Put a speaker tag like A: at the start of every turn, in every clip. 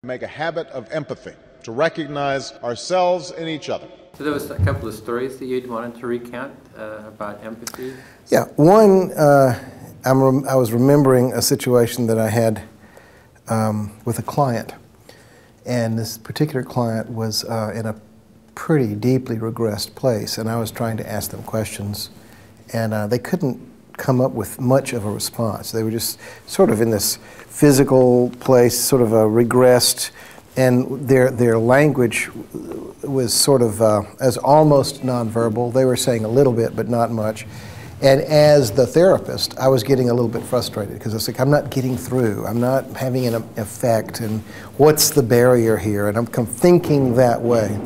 A: Make a habit of empathy, to recognize ourselves in each other.
B: So there was a couple of stories that you'd wanted to recount about empathy?
C: Yeah, one, I was remembering a situation that I had with a client. And this particular client was in a pretty deeply regressed place, and I was trying to ask them questions, and they couldn't come up with much of a response. They were just sort of in this physical place, sort of regressed, and their language was sort of as almost nonverbal. They were saying a little bit, but not much. And as the therapist, I was getting a little bit frustrated because I was like, I'm not getting through. I'm not having an effect, and what's the barrier here? And I'm thinking that way.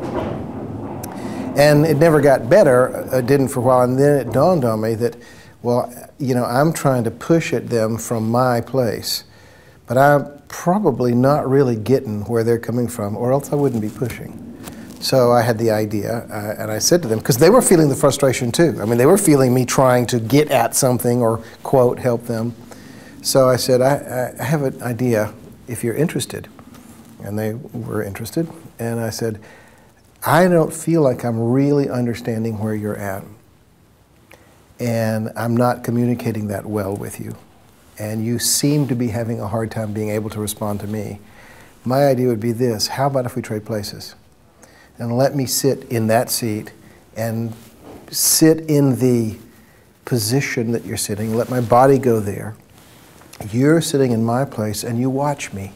C: And it never got better, it didn't for a while, and then it dawned on me that, well, you know, I'm trying to push at them from my place, but I'm probably not really getting where they're coming from, or else I wouldn't be pushing. So I had the idea, and I said to them, because they were feeling the frustration too. I mean, they were feeling me trying to get at something or, quote, help them. So I said, I have an idea if you're interested. And they were interested. And I said, I don't feel like I'm really understanding where you're at. And I'm not communicating that well with you. And you seem to be having a hard time being able to respond to me. My idea would be this: how about if we trade places? And let me sit in that seat and sit in the position that you're sitting. Let my body go there. You're sitting in my place and you watch me,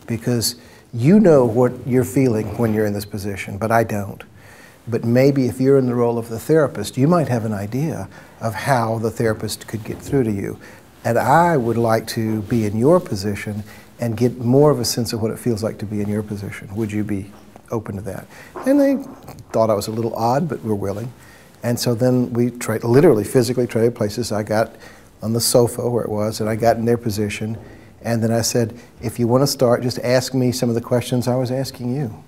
C: because you know what you're feeling when you're in this position, but I don't. But maybe if you're in the role of the therapist, you might have an idea of how the therapist could get through to you. And I would like to be in your position and get more of a sense of what it feels like to be in your position. Would you be open to that? And they thought I was a little odd, but were willing. And so then we literally physically traded places. I got on the sofa where it was, and I got in their position. And then I said, if you want to start, just ask me some of the questions I was asking you.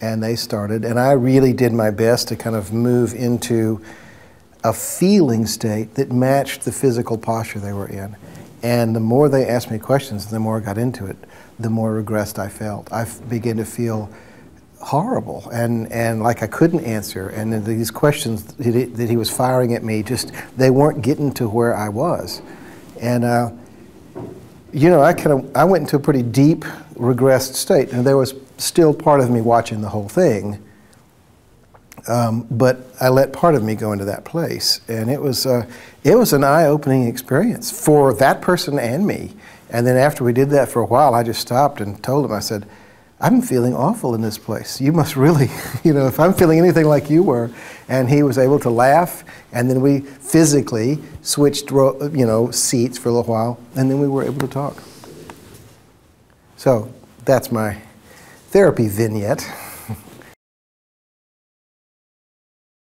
C: And they started, and I really did my best to kind of move into a feeling state that matched the physical posture they were in. And the more they asked me questions, the more I got into it, the more regressed I felt. I began to feel horrible and like I couldn't answer. And then these questions that he was firing at me, just, they weren't getting to where I was. And you know, I went into a pretty deep regressed state, and there was still part of me watching the whole thing, but I let part of me go into that place, and it was an eye-opening experience for that person and me. And then after we did that for a while, I just stopped and told him, I said, I'm feeling awful in this place. You must really, you know, if I'm feeling anything like you were. And he was able to laugh, and then we physically switched, you know, seats for a little while, and then we were able to talk. So that's my therapy vignette.